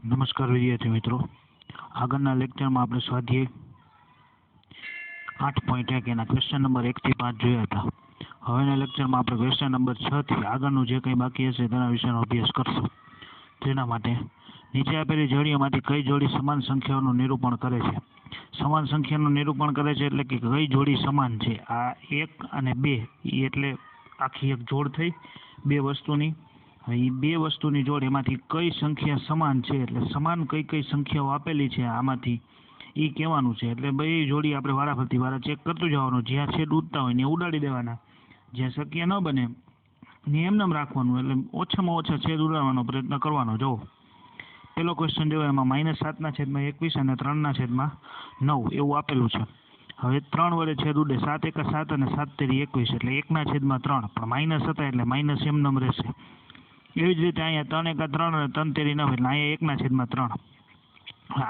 નમસ્કાર વિદ્યાર્થી મિત્રો, આગળના લેક્ચરમાં આપણે સ્વાધ્યાય 8.1 એના ક્વેશ્ચન નંબર 1 થી 5 જોયા હતા. હવેના લેક્ચરમાં આપણે ક્વેશ્ચન નંબર 6 થી આગળનું જે કંઈ બાકી હશે તેના વિશેનો અભ્યાસ કરશું. તેના માટે નીચે આપેલી જોડીઓમાંથી કઈ જોડી સમાન સંખ્યાઓનું નિરૂપણ કરે છે? સમાન સંખ્યાનું નિરૂપણ કરે છે એટલે કે કઈ જોડી સમાન છે? આ 1 અને 2 એટલે આખી એક જોડ થઈ બે વસ્તુની. હવે એ બે વસ્તુની જોડ એમાંથી કઈ સંખ્યા સમાન છે એટલે સમાન કઈ કઈ સંખ્યાઓ આપેલી છે આમાંથી એ કહેવાનું છે. એટલે બે જોડી આપણે વારાફરતી વારા ચેક કરતું જવાનું. જ્યાં છેદ ઉડતા હોય ને ઉડાડી દેવાના, જ્યાં શક્ય ન બને ને એમનેમ રાખવાનું. એટલે ઓછામાં ઓછા છેદ ઉડાડવાનો પ્રયત્ન કરવાનો. જુઓ પેલો ક્વેશ્ચન જોયો, એમાં -7/21 અને 3/9 એવું આપેલું છે. હવે 3 વડે છેદ ઉડે, 7 × 7 અને 7 × 21 એટલે 1/3, પણ માઇનસ હતા એટલે માઇનસ એમનેમ રહેશે. એવી જ રીતે અહીંયા 3 × 3 અને 3 × 9 એટલે અહીંયા 1/3.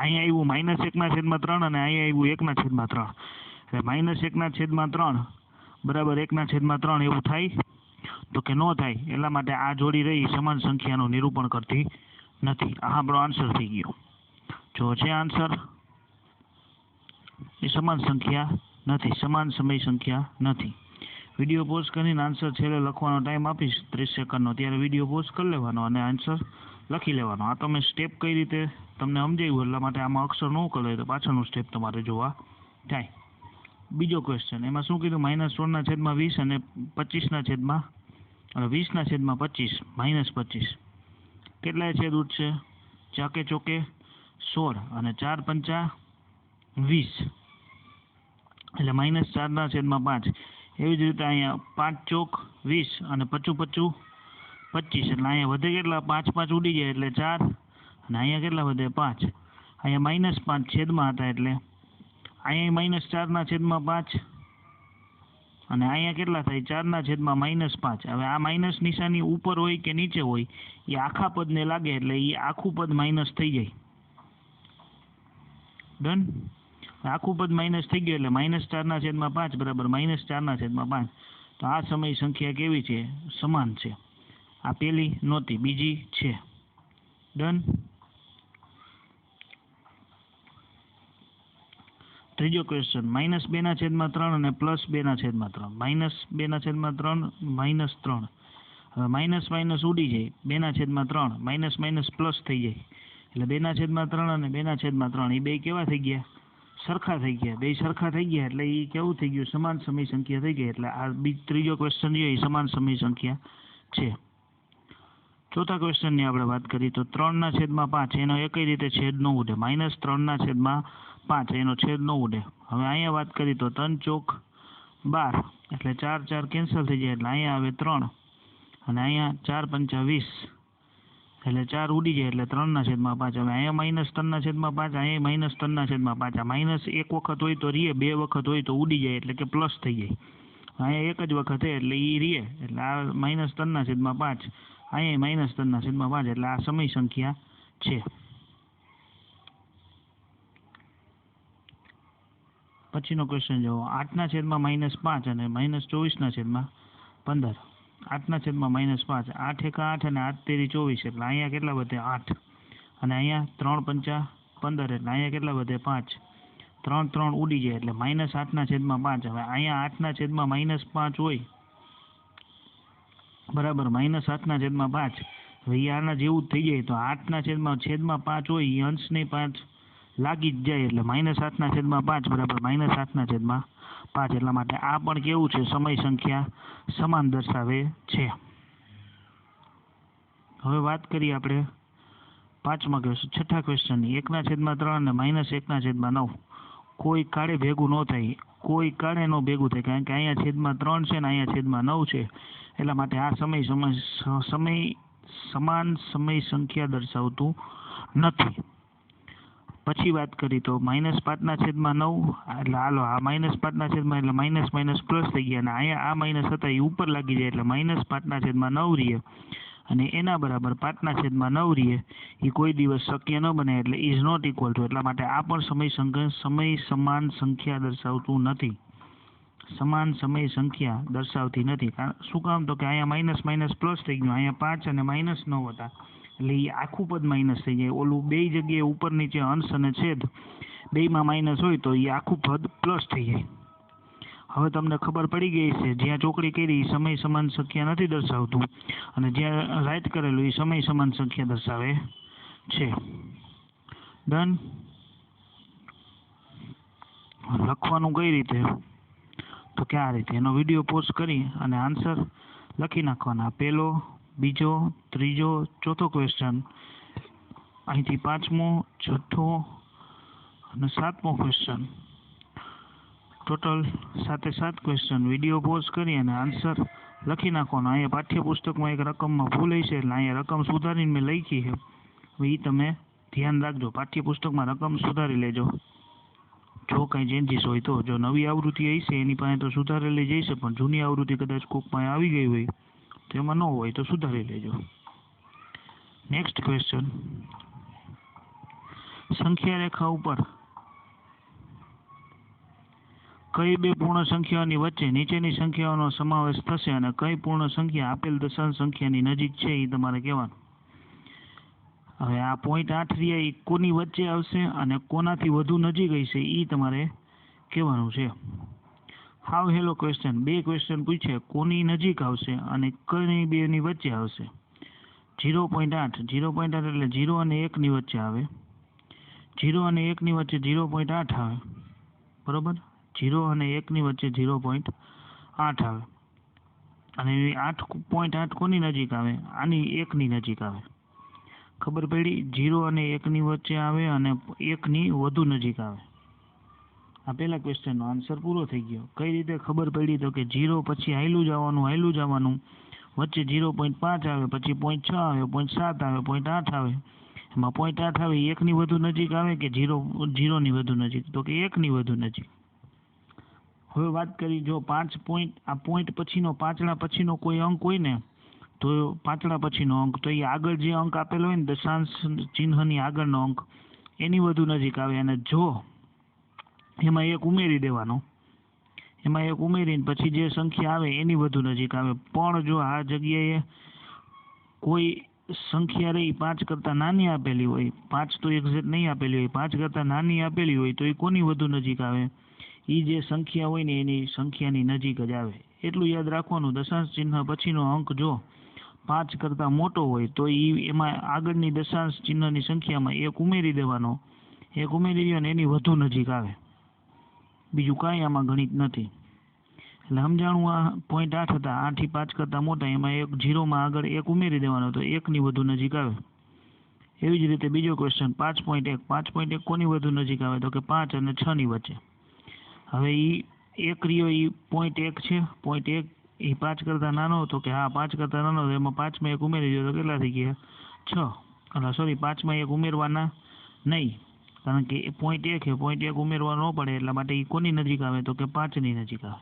અહીંયા આવ્યું -1/3 અને અહીંયા આવ્યું 1/3. એટલે -1/3 બરાબર 1/3 એવું થાય? તો કે ન થાય. એટલા માટે આ જોડી રહી સમાન સંખ્યાનું નિરૂપણ કરતી નથી. આ આપણો આન્સર થઈ ગયો. જો છે આન્સર એ સમાન સંખ્યા નથી, સમાન સમય સંખ્યા નથી. વિડીયો પોઝ કરીને આન્સર છેલ્લે લખવાનો ટાઈમ આપીશ 30 સેકન્ડનો, ત્યારે વિડીયો પોઝ કરી લેવાનો અને આન્સર લખી લેવાનો. આ તમે સ્ટેપ કઈ રીતે તમને સમજાવ્યું એટલા માટે આમાં અક્ષર ન કરે તો પાછળનું સ્ટેપ તમારે જોવા થાય. બીજો ક્વેશ્ચન, એમાં શું કીધું? -16/20 અને 20/25 -25 કેટલાય છેદ ઉઠશે? ચાકે ચોકે 16 અને 4 × 5 = 20 એટલે -4/5. એવી જ રીતે અહીંયા 5 ચોક 20 અને 5 × 5 = 25 એટલે અહીંયા વધે કેટલા? 5 5 ઉડી જાય એટલે 4 અને અહીંયા કેટલા વધે? 5. અહીંયા -5 છેદમાં હતા એટલે અહીંયા -4/5 અને અહીંયા કેટલા થાય? 4/-5. હવે આ માઇનસ નિશાની ઉપર હોય કે નીચે હોય એ આખા પદને લાગે એટલે એ આખું પદ માઇનસ થઈ જાય. ડન? આખું પદ માઇનસ થઈ ગયું એટલે -4/5 બરાબર -4/5. તો આ સમય સંખ્યા કેવી છે? સમાન છે. આ પેલી નહોતી, બીજી છે. ડન? ત્રીજો ક્વેશ્ચન, -2/3 અને +2/3. -2/3 -3. હવે માઇનસ માઇનસ ઉડી જાય, 2/3 પ્લસ થઈ જાય એટલે 2/3 અને 2/3 એ બે કેવા થઈ ગયા? સરખા થઈ ગયા. બે સરખા થઈ ગયા એટલે એ કેવું થઈ ગયું? સમાન સમય સંખ્યા થઈ ગઈ. એટલે આ ત્રીજો ક્વેશ્ચન છે એ સમાન સમય સંખ્યા છે. ચોથા ક્વેશ્ચનની આપણે વાત કરીએ તો 3/5 એનો એકઈ રીતે છેદ ન ઉડે. -3/5 એનો છેદ ન ઉડે. હવે અહીંયા વાત કરીએ તો 3 ચોક 12 એટલે 4 4 કેન્સલ થઈ જાય એટલે અહીંયા આવે 3 અને અહીંયા 4 × 5 = 20 એટલે 4 ઉડી જાય એટલે 3/5. હવે અહીંયા -3/5, અહીંયા -3/5. આ માઇનસ એક વખત હોય તો રીએ, બે વખત હોય તો ઉડી જાય એટલે કે પ્લસ થઈ જાય. અહીંયા એક જ વખત એટલે એ રીએ એટલે આ -3/5, અહીંયા -3/5 એટલે આ સમય સંખ્યા છે. પછીનો ક્વેશ્ચન જુઓ, 8/-5 અને -24/15. 8/-5 8 × 8 અને 8 × 3 = 24 એટલે અહીંયા કેટલા વધે? 8 અને અહીંયા 3 × 5 = 15 એટલે અહીંયા કેટલા વધે? 5. 3 3 ઉડી જાય એટલે -8/5. હવે અહીંયા 8/-5 હોય બરાબર -8/5. હવે એ આના જેવું જ થઈ જાય તો 8/5 હોય એ અંશની 5 લાગી જ જાય એટલે -8/5 બરાબર -8/5. એટલા માટે આ પણ કેવું છે? સમય સંખ્યા સમાન દર્શાવે છે. હવે વાત કરીએ આપણે છઠ્ઠા ક્વેશ્ચનની, 1/3 અને -1/9. કોઈ કાળે ભેગું ન થાય, કોઈ કાળે ન ભેગું થાય કારણ કે અહીંયા છેદમાં 3 છે ને અહીંયા છેદમાં 9 છે. એટલા માટે આ સમાન સમય સંખ્યા દર્શાવતું નથી. પછી વાત કરી તો -5/9 એટલે હાલો આ -5/9 એટલે માઇનસ પ્લસ થઈ ગયા અને અહીંયા આ માઇનસ હતા એ ઉપર લાગી જાય એટલે -5/9 રહીએ અને એના બરાબર 5/9 રહીએ. એ કોઈ દિવસ શક્ય ન બને એટલે ઇઝ નોટ ઇક્વલ ટુ. એટલા માટે આ પણ સમાન સંખ્યા દર્શાવતું નથી. સમાન સમય સંખ્યા દર્શાવતી નથી. શું કામ? તો કે અહીંયા માઇનસ પ્લસ થઈ ગયું, અહીંયા 5 અને -9 હતા એટલે એ આખું પદ માઇનસ થઈ જાય. ઓલું બે જગ્યાએ ઉપર નીચે અંશ અને છેદ બેયમાં માઇનસ હોય તો એ આખું પદ પ્લસ થઈ જાય. હવે તમને ખબર પડી ગઈ છે જ્યાં ચોકડી કરી એ સમય સમાન સંખ્યા નથી દર્શાવતું અને જ્યાં રાઈટ કરેલું એ સમય સમાન સંખ્યા દર્શાવે છે. ડન. લખવાનું કઈ રીતે તો કે આ રીતે એનો વિડીયો પોઝ કરી અને આન્સર લખી નાખવાના. પહેલો, બીજો, ત્રીજો, ચોથો ક્વેશ્ચન, અહીંથી પાંચમો, છઠ્ઠો અને સાતમો question, total 7 question video pause કરી અને આન્સર લખી નાખવાનો. અહીંયા પાઠ્યપુસ્તકમાં એક રકમમાં ભૂલ હશે એટલે અહીંયા રકમ સુધારીને મેં લખી છે. હવે એ તમે ધ્યાન રાખજો, પાઠ્યપુસ્તકમાં રકમ સુધારી લેજો જો કાંઈ ચેન્જીસ હોય તો. જો નવી આવૃત્તિ હશે એની પાસે તો સુધારેલી જઈશે, પણ જૂની આવૃત્તિ કદાચ કોકમાં આવી ગઈ હોય તો એમાં ન હોય તો સુધારી લેજો. નેક્સ્ટ ક્વેશ્ચન, સંખ્યા રેખા ઉપર કઈ બે પૂર્ણ સંખ્યાઓની વચ્ચે નીચેની સંખ્યાઓનો સમાવેશ થશે અને કઈ પૂર્ણ સંખ્યા આપેલ દશાંશ સંખ્યાની નજીક છે એ તમારે કહેવાનું. હવે આ 0.8 રહ્યા એ કોની વચ્ચે આવશે અને કોનાથી વધુ નજીક હશે એ તમારે કહેવાનું છે. હાવ હેલો ક્વેશ્ચન, બે ક્વેશ્ચન પૂછે, કોની નજીક આવશે અને કઈ બેની વચ્ચે આવશે. 0.8 એટલે 0 અને 1 ની વચ્ચે આવે. 0 અને 1 ની વચ્ચે 0.8 આવે, બરોબર. 0 અને 1 ની વચ્ચે 0.8 આવે અને 8.8 કોની નજીક આવે? આની 1 ની નજીક આવે. ખબર પડી? 0 અને 1 ની વચ્ચે આવે અને 1 ની વધુ નજીક આવે. આ પહેલા ક્વેશ્ચનનો આન્સર પૂરો થઈ ગયો. કઈ રીતે ખબર પડી તો કે 0 પછી હાયલું જવાનું વચ્ચે 0.5 આવે, પછી 0.6 આવે, 0.7 આવે, 0.8 આવે. એમાં 0.8 આવે 1 ની વધુ નજીક આવે કે 0 ની વધુ નજીક? તો કે 1 ની વધુ નજીક. હવે વાત કરી, જો 5 પોઈન્ટ આ પોઈન્ટ પછીનો પાંચડા પછીનો કોઈ અંક હોય ને તો પાંચડા પછીનો અંક તો એ આગળ જે અંક આપેલો હોય ને દશાંશ ચિહ્નની આગળનો અંક એની વધુ નજીક આવે. અને જો એમાં એક ઉમેરી દેવાનો, એમાં એક ઉમેરીને પછી જે સંખ્યા આવે એની વધુ નજીક આવે. પણ જો આ જગ્યાએ કોઈ સંખ્યા રહી 5 કરતાં નાની આપેલી હોય, 5 તો એક્ઝેક્ટ નહીં આપેલી હોય, 5 કરતાં નાની આપેલી હોય તો એ કોની વધુ નજીક આવે? એ જે સંખ્યા હોય ને એની સંખ્યાની નજીક જ આવે. એટલું યાદ રાખવાનું. દશાંશ ચિહ્ન પછીનો અંક જો 5 કરતાં મોટો હોય તો એમાં આગળની દશાંશ ચિહ્નની સંખ્યામાં એક ઉમેરી દેવાનો, એક ઉમેરી દો ને એની વધુ નજીક આવે. બીજું કાંઈ આમાં ગણિત નથી. એટલે સમજાણું. આ 0.8 હતા, 8 થી 5 કરતાં મોટા, એમાં એક 0માં આગળ એક ઉમેરી દેવાનો તો 1 ની વધુ નજીક આવે. એવી જ રીતે બીજો ક્વેશ્ચન 5.1 કોની વધુ નજીક આવે? તો કે 5 અને 6 ની વચ્ચે. હવે એ એક રહ્યો એ 0.1 છે, 0.1 એ 5 કરતાં નાનો, તો કે હા 5 કરતાં નાનો, તો એમાં 5માં એક ઉમેરી દો તો કેટલા થઈ ગયા? 6. સોરી, 5માં એક ઉમેરવાના નહીં, કારણ કે 0.1 છે, 0.1 ઉમેરવા ન પડે એટલા માટે એ કોની નજીક આવે? તો કે 5 ની નજીક આવે.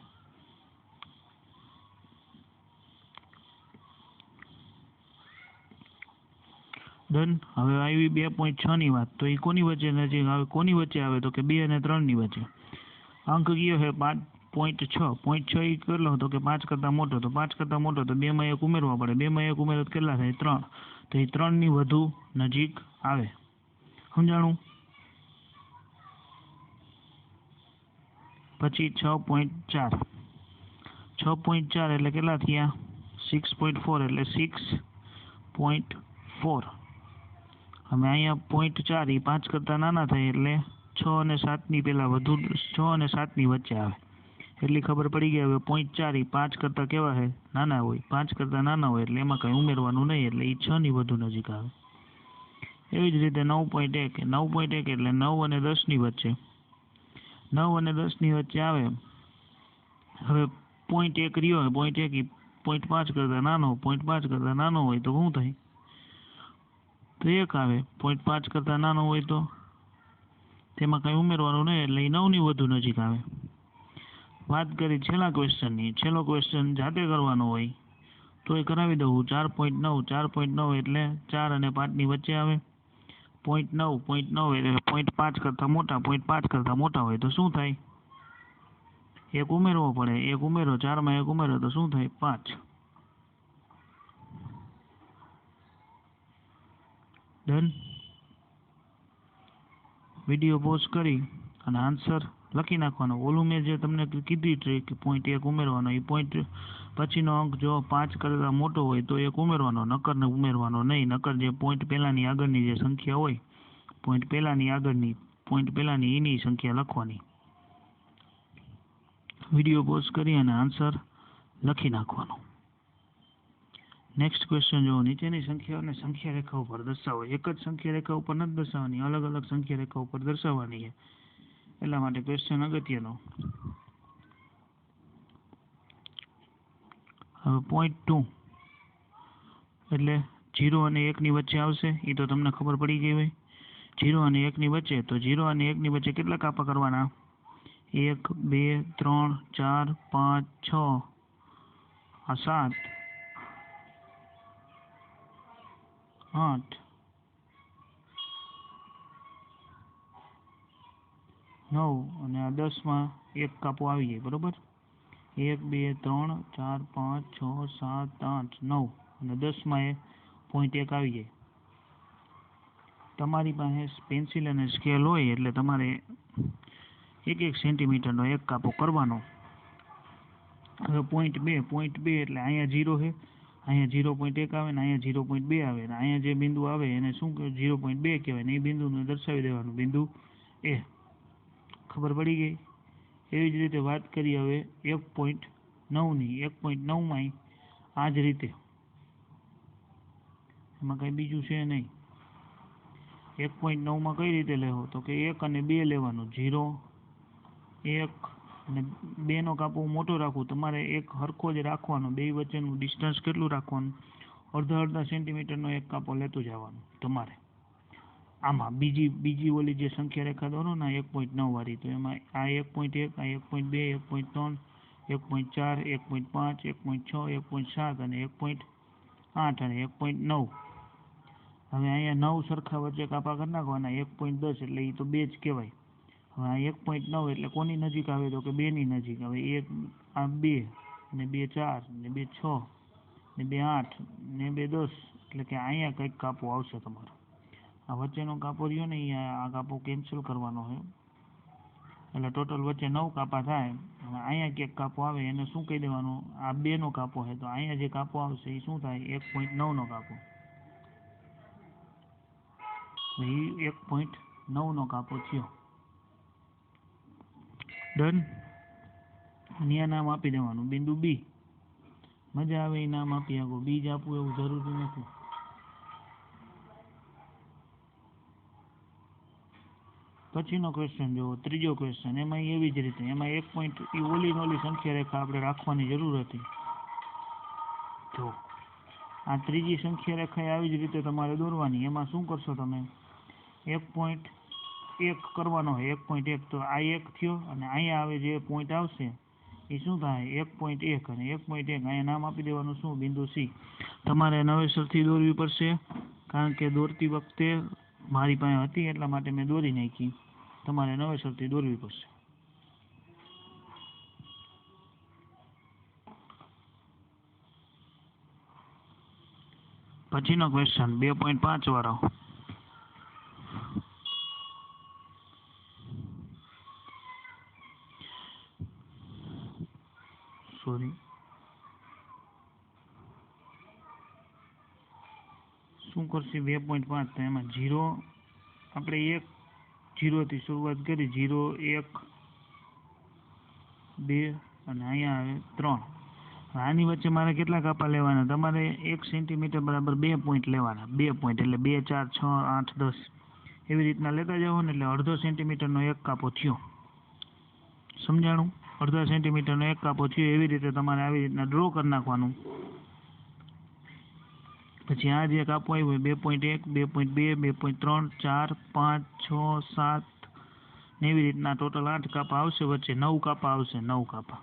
ડન. હવે આવી 2.6 ની વાત, તો એ કોની વચ્ચે નજીક આવે? કોની વચ્ચે આવે? તો કે 2 અને 3 ની વચ્ચે. અંક કયો છે? 5.6. 0.6 એ કેટલો? તો કે 5 કરતાં મોટો. તો 5 કરતાં મોટો તો 2માં એક ઉમેરવા પડે, 2માં એક ઉમેરો તો કેટલા થાય? 3. તો એ 3 ની વધુ નજીક આવે. સમજાણું? પછી 6.4. 6.4 એટલે કેટલા થયા? 6.4 એટલે 6.4. હવે અહીંયા 0.4 એ 5 કરતાં નાના થાય એટલે 6 અને 7 ની પહેલાં વધુ 6 અને 7 ની વચ્ચે આવે. એટલી ખબર પડી ગઈ. હવે 0.4 એ 5 કરતાં કેવા છે? નાના હોય. 5 કરતાં નાના હોય એટલે એમાં કંઈ ઉમેરવાનું નહીં, એટલે એ 6 ની વધુ નજીક આવે. એવી જ રીતે 9.1. 9.1 એટલે 9 અને 10 ની વચ્ચે. 9 અને 10 ની વચ્ચે આવે. હવે 0.1 રહ્યો હોય, 0.1 એ 0.5 કરતાં નાનો, 0.5 કરતાં નાનો હોય તો શું થાય? તો 1 આવે. 0.5 કરતાં નાનો હોય તો તેમાં કંઈ ઉમેરવાનું નહીં, એટલે એ 9 ની વધુ નજીક આવે. વાત કરી છેલ્લા ક્વેશ્ચનની. છેલ્લો ક્વેશ્ચન જાતે કરવાનો હોય તો એ કરાવી દઉં. 4.9. 4.9 એટલે 4 અને 5 ની વચ્ચે આવે. 0.9 એટલે 0.5 કરતાં મોટા, 0.5 કરતાં મોટા હોય તો શું થાય? એક ઉમેરવો પડે, એક ઉમેરો, 4માં એક ઉમેરો તો શું થાય? 5. ડન. વિડીયો પોઝ કરી અને આન્સર લખી નાખવાનો. ઓલું મેં જે તમને કીધી ટ્રીક કે પોઈન્ટ 1 ઉમેરવાનો, એ પોઈન્ટ પછીનો અંક જો 5 કરતાં મોટો હોય તો 1 ઉમેરવાનો, નકરને ઉમેરવાનો નહીં. નકર જે પોઈન્ટ પહેલાંની આગળની જે સંખ્યા હોય, પોઈન્ટ પહેલાંની એની સંખ્યા લખવાની. વિડીયો પોઝ કરી અને આન્સર લખી નાખવાનો. નેક્સ્ટ ક્વેશ્ચન જુઓ. નીચેની સંખ્યાઓને સંખ્યા રેખા ઉપર દર્શાવો. એક જ સંખ્યા રેખા ઉપર નથી દર્શાવવાની, અલગ અલગ સંખ્યા રેખા ઉપર દર્શાવવાની છે. એટલા માટે ક્વેશ્ચન અગત્યનો. હવે પોઈન્ટ 2 એટલે 0 અને 1 ની વચ્ચે આવશે. એ તો તમને ખબર પડી ગઈ હોય. 0 અને 1 ની વચ્ચે, તો 0 અને 1 ની વચ્ચે કેટલા કાપા કરવાના? 1 2 3 4 5 6 આ 7 8 9 અને આ 10 માં એક કાપો આવી જાય. બરોબર. 1 2 3 4 5 6 7 8 9 અને 10 માં એ પોઈન્ટ 1 આવી જાય. તમારી પાસે પેન્સિલ અને સ્કેલ હોય એટલે તમારે 1 સેન્ટીમીટરનો એક કાપો કરવાનો. હવે પોઈન્ટ 2 એટલે અહીંયા 0 છે, અહીંયા 0.1 આવે ને અહીંયા 0.2 આવે ને અહીંયા જે બિંદુ આવે એને શું કહેવાય? 0.2 કહેવાય ને એ બિંદુને દર્શાવી દેવાનું, બિંદુ એ. ખબર પડી ગઈ? એવી જ રીતે વાત કરીએ હવે 1.9ની. 1.9માં આ જ રીતે, એમાં કંઈ બીજું છે નહીં. 1.9માં કઈ રીતે લેવો? તો કે 1 અને 2 લેવાનું. 0 1 અને 2 નો કાપો મોટો રાખવું. તમારે એક હરખો જ રાખવાનો. બે વચ્ચેનું ડિસ્ટન્સ કેટલું રાખવાનું? અડધા સેન્ટીમીટરનો એક કાપો લેતું જવાનું તમારે. આમાં બીજી ઓલી જે સંખ્યા રેખા દોરો ને 1.9 વાળી, તો એમાં આ 1.1, આ 1.2, 1.3, 1.4, 1.5, 1.6, 1.7 અને 1.8 અને 1.9. હવે અહીંયા 9 સરખા વચ્ચે કાપા કરી નાખવાના. 1.10 એટલે એ તો 2 જ કહેવાય. હવે આ 1.9 એટલે કોની નજીક આવે? તો કે 2 ની નજીક. હવે આ 2 ને 2 4 ને 2 6 ને 2 8 ને 2 10 એટલે કે અહીંયા કંઈક કાપો આવશે તમારો. આ વચ્ચેનો કાપો રહ્યો ને આ કાપો કેન્સલ કરવાનો છે. એટલે ટોટલ વચ્ચે 9 કાપા થાય. હવે અહીંયા ક્યાંક કાપો આવે એને શું કહી દેવાનું? આ 2 નો કાપો છે, તો અહીંયા જે કાપો આવશે એ શું થાય? 1.9 નો કાપો. એ 1.9 નો કાપો થયો. ડન. અહીંયા નામ આપી દેવાનું બિંદુ બી. મજા આવે એ નામ આપી આપો. બી જ આપવું એવું જરૂરી નથી. પછીનો ક્વેશ્ચન જુઓ. ત્રીજો ક્વેશ્ચન. એમાં એવી જ રીતે એમાં 1 પોઈન્ટ ઓલી સંખ્યા રેખા આપણે રાખવાની જરૂર હતી. જો આ ત્રીજી સંખ્યા રેખા આવી જ રીતે તમારે દોરવાની. એમાં શું કરશો તમે? 1.1 કરવાનો હોય. 1.1 તો આ 1 થયો અને અહીંયા આવે જે પોઈન્ટ આવશે એ શું થાય? 1.1 અને 1.1 અહીંયા નામ આપી દેવાનું શું? બિંદુ સી. તમારે નવેસરથી દોરવી પડશે, કારણ કે દોરતી વખતે મારી પાસે હતી એટલા માટે મેં દોરી નાખી. તમારે નવેસરથી દોરવી પડશે. પછીનો ક્વેશ્ચન 2.5 વાળો. સોરી, શું કરશે? 2.5 તો એમાં 0 આપણે 0 થી શરૂઆત કરી. 0 1 2 અને અહીંયા આવે 3. આની વચ્ચે મારે કેટલા કાપા લેવાના? તમારે 1 સેન્ટીમીટર બરાબર 2 પોઈન્ટ લેવાના. 2 પોઈન્ટ એટલે 2 4 6 8 10 એવી રીતના લેતા જાઓ ને એટલે અડધો સેન્ટીમીટરનો એક કાપો થયો. સમજાણું? અડધા સેન્ટીમીટરનો એક કાપો થયો. એવી રીતે તમારે આવી રીતના ડ્રો કરી નાખવાનું. પછી આ જે કાપો આવ્યો 2.1 2.2 2.3 4 5 6 7 ને એવી રીતના ટોટલ 8 કાપા આવશે. વચ્ચે 9 કાપા આવશે. 9 કાપા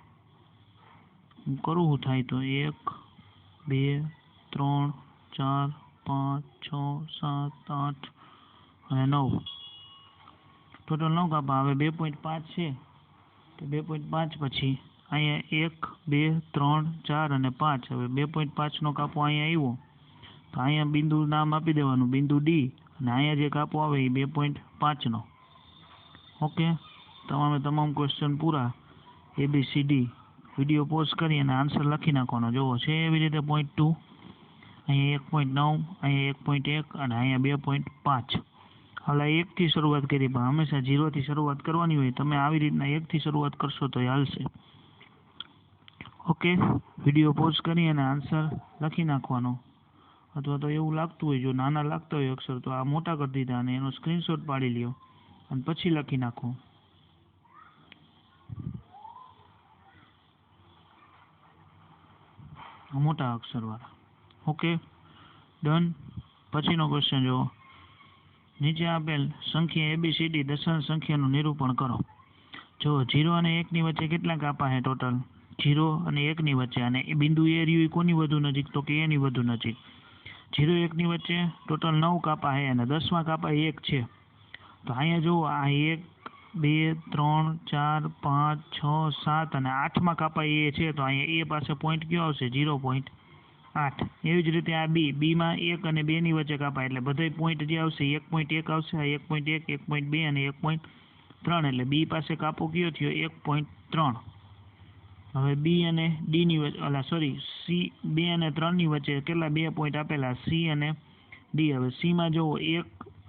હું કરું શું થાય તો 1 2 3 4 5 6 7 8 અને 9 ટોટલ 9 કાપા. હવે 2.5 છે તો 2.5 પછી અહીંયા 1 2 3 4 અને 5. હવે 2.5 નો કાપો અહીંયા આવ્યો તો અહીંયા બિંદુ નામ આપી દેવાનું બિંદુ ડી અને અહીંયા જે કાપો આવે એ 2.5નો. ઓકે, તમામ ક્વેશ્ચન પૂરા ABCD વિડીયો પોઝ કરી અને આન્સર લખી નાખવાનો. જુઓ છે એવી રીતે 0.2, અહીંયા 1.9, અહીંયા 1.1 અને અહીંયા 2.5. હાલા 1થી શરૂઆત કરી, પણ હંમેશા 0થી શરૂઆત કરવાની હોય. તમે આવી રીતના 1થી શરૂઆત કરશો તો હાલશે. ઓકે, વિડીયો પોઝ કરી અને આન્સર લખી નાખવાનો. અથવા તો એવું લાગતું હોય, જો નાના લાગતા હોય અક્ષર, તો આ મોટા કરી દીધા અને એનો સ્ક્રીનશોટ પાડી લ્યો અને પછી લખી નાખો. મોટા અક્ષરવાળા. Okay, done. પછીનો ક્વેશ્ચન જુઓ. નીચે આપેલ સંખ્યા ABCD દશાંશ સંખ્યાનું નિરૂપણ કરો. જો 0 અને 1ની વચ્ચે કેટલા કાપા છે ટોટલ? 0 અને 1ની વચ્ચે. અને એ બિંદુ એ રહ્યું કોની વધુ નજીક? તો કે એની વધુ નજીક. 0 1ની વચ્ચે ટોટલ 9 કાપા છે અને 10માં કાપા 1 છે. તો અહીંયા જુઓ, આ 1 2 3 4 5 6 7 અને 8માં કાપા એ છે. તો અહીંયા એ પાસે પોઈન્ટ કયો આવશે? 0.8. એવી જ રીતે આ બીમાં 1 અને 2ની વચ્ચે કાપા, એટલે બધા પોઈન્ટ જે આવશે 1.1 આવશે. આ 1.1 1.2 અને 1.3. એટલે બી પાસે કાપો કયો થયો? 1.3. હવે બી અને ડીની વચ્ચે, સી 2 અને 3ની વચ્ચે કેટલા 2 પોઈન્ટ આપેલા? સી અને ડી. હવે સીમાં જુઓ, 1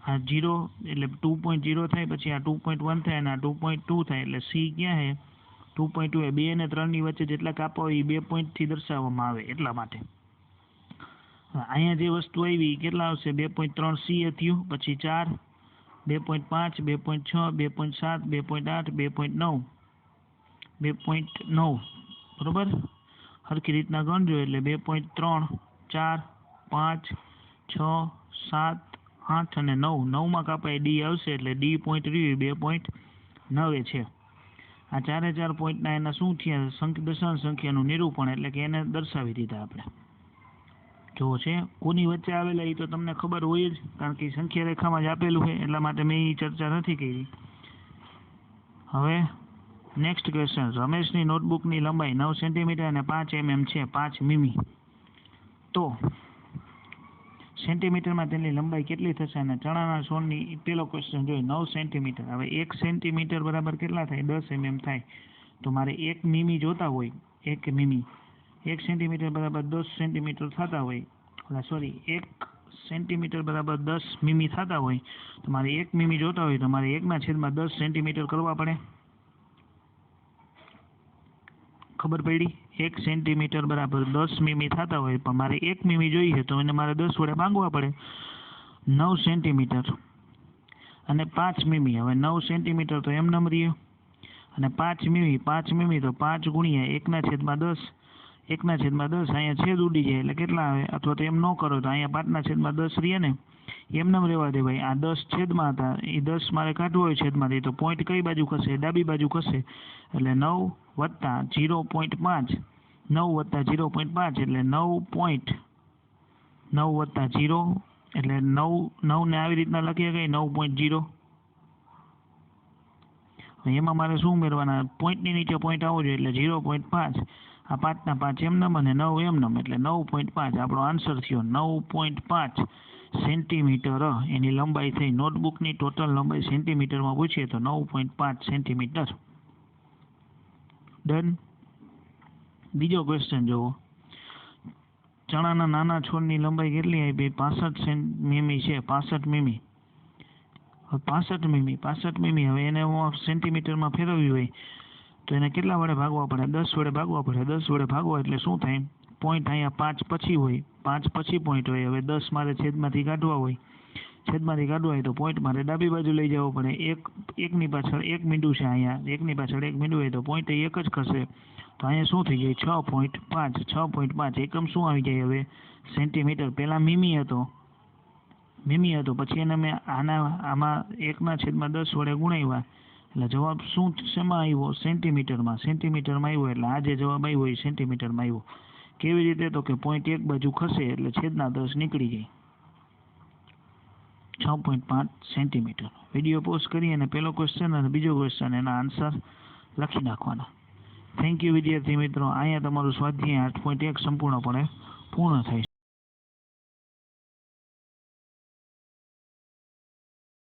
આ 0 એટલે 2.0 થાય, પછી આ 2.1 થાય અને આ 2.2 થાય. એટલે સી ક્યાં છે? 2.2. એ 2 અને 3ની વચ્ચે જેટલા કાપા હોય એ 2 પોઈન્ટથી દર્શાવવામાં આવે, એટલા માટે. અહીંયા જે વસ્તુ આવી કેટલા આવશે? 2.3 સી થયું, પછી 4, 2.5, 2.6, 2.7, 2.8, 2.9, 2.9. બરોબર? સરખી રીતના ગણજો. એટલે 2.3, 4, 5, 6, 7, 8 અને 9. 9માં કાપાય ડી આવશે, એટલે ડી પોઈન્ટ રહ્યું 2.9 છે. આ 4 પોઈન્ટના એના શું થયા? દશાંશ સંખ્યાનું નિરૂપણ, એટલે કે એને દર્શાવી દીધા આપણે. જો છે કોની વચ્ચે આવેલા એ તો તમને ખબર હોય જ, કારણ કે સંખ્યા રેખામાં જ આપેલું છે, એટલા માટે મેં એ ચર્ચા નથી કરી. હવે નેક્સ્ટ ક્વેશ્ચન. રમેશની નોટબુકની લંબાઈ 9 સેન્ટીમીટર અને 5 mm છે, 5 મીમી. તો સેન્ટીમીટરમાં તેની લંબાઈ કેટલી થશે? અને ચણાના છોડની પેલો ક્વેશ્ચન જોઈએ. 9 સેન્ટીમીટર. હવે 1 સેન્ટીમીટર બરાબર કેટલા થાય? 10 mm થાય. તો મારે 1 મીમી જોતા હોય, 1 મીમી. 1 સેન્ટીમીટર બરાબર 10 સેન્ટીમીટર થતા હોય, 1 સેન્ટીમીટર બરાબર 10 મીમી થતા હોય, તો મારે 1 મીમી જોતા હોય તો મારે 1/10 સેન્ટીમીટર કરવા પડે. ખબર પડી? 1 સેન્ટીમીટર બરાબર 10 મીમી થતા હોય, પણ મારે 1 મીમી જોઈએ તો એને મારે 10 વડે ભાગવા પડે. 9 સેન્ટીમીટર અને 5 મીમી. હવે 9 સેન્ટીમીટર તો એમ નંબરીએ, અને 5 મીમી તો 5 ગુણ્યા 1/10. 1/10 અહીંયા છેદ ઉડી જાય, એટલે કેટલા આવે? અથવા તો એમ ન કરો તો અહીંયા 5/10 રહીએ ને, એમને રહેવા દે ભાઈ. આ 10 છેદમાં હતા, એ 10 મારે કાઢવો હોય છેદમાંથી, તો પોઈન્ટ કઈ બાજુ ખસે? ડાબી બાજુ ખસે. એટલે 9 વત્તા 0.5, 9 વત્તા 0.5 એટલે 9 વત્તા 0 એટલે 9 ને આવી રીતના લખીએ કે 9.0. એમાં મારે શું ઉમેરવાના? પોઈન્ટની નીચે પોઈન્ટ આવવો જોઈએ, એટલે 0.5. આ 5 ના 5 એમનેમ અને 9 એમનેમ, એટલે 9.5 આપણો આન્સર થયો. 9.5 સેન્ટીમીટર એની લંબાઈ થઈ. નોટબુકની ટોટલ લંબાઈ સેન્ટીમીટરમાં પૂછીએ તો 9.5 સેન્ટીમીટર. ડન. બીજો ક્વેશ્ચન જુઓ. ચણાના નાના છોડની લંબાઈ કેટલી આવી? 65 મીમી છે, 65 મીમી. 65 મીમી. હવે એને હું સેન્ટીમીટરમાં ફેરવ્યું હોય તો એને કેટલા વડે ભાગવા પડે? 10 વડે ભાગવા પડે. 10 વડે ભાગવા એટલે શું થાય? પોઈન્ટ અહીંયા 5 પછી હોય, 5 પછી પોઈન્ટ હોય. હવે 10 મારે છેદમાંથી કાઢવા હોય, તો પોઈન્ટ મારે ડાબી બાજુ લઈ જવો પડે. એકની પાછળ 1 મીંડું છે, અહીંયા 1ની પાછળ 1 મીંડું હોય તો પોઈન્ટ 1 જ ખસે. તો અહીંયા શું થઈ જાય? 6.5. એકમ શું આવી જાય હવે? સેન્ટીમીટર. પહેલાં મીમી હતો, પછી એને મેં આમાં 1/10 વડે ગુણાવ્યા, એટલે જવાબ શું શેમાં આવ્યો? સેન્ટીમીટરમાં આવ્યો. એટલે આ જે જવાબ આવ્યો એ સેન્ટીમીટરમાં આવ્યો. કેવી રીતે? તો કે પોઈન્ટ 1 બાજુ ખસે એટલે છેદના 10 નીકળી જાય. 6.5 સેન્ટીમીટર. વિડીયો પોઝ કરી અને પહેલો ક્વેશ્ચન અને બીજો ક્વેશ્ચન એના આન્સર લખી નાખવાના. થેન્ક યુ વિદ્યાર્થી મિત્રો. અહીંયા તમારું સ્વાધ્યાય 8.1 સંપૂર્ણપણે પૂર્ણ થાય છે.